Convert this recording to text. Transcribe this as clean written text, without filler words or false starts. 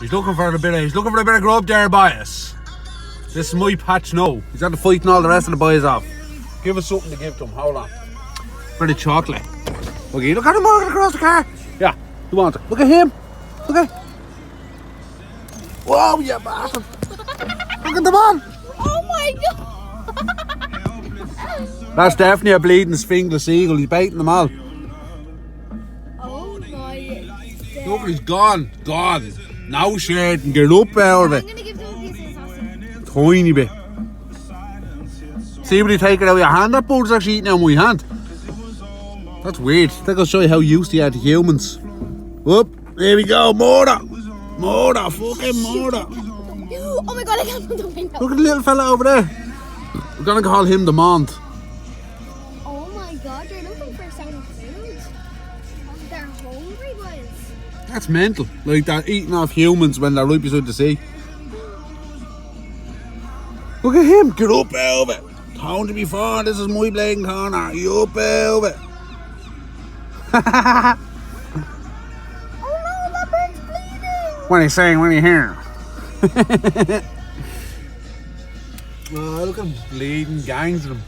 He's looking for a bit of grub there, boys. This is my patch now. He's had to fighting all the rest of the boys off. Give us something to give to him. Hold on. For the chocolate. Okay, look at him walking across the car. Yeah, you want it. Look at him. Look at. Whoa, you bastard. Look at the man. Oh my god. That's definitely a bleeding sphinx seagull. He's biting them all. Oh my god. Look, he's gone. Gone. Now Sheridan, get up out of I'm it. gonna give them a piece of sausage. Tiny bit. See when you take it out of your hand? That bird's actually eating out of my hand. That's weird. I think I'll show you how used he are to humans. Whoop. There we go. Murder. Murder. Fucking murder. Oh my god, I can't put the window. Look at the little fella over there. We're gonna call him the Mont. Oh my god, they're looking for some food. They're hungry, boys. That's mental. Like they're eating off humans when they're right beside the sea. Look at him. Get up out of it. Time to be far. This is my blading corner. You up out of it. Oh no, that bird's bleeding. What are you saying? What are you hearing? Oh, look at him bleeding, gangs of them.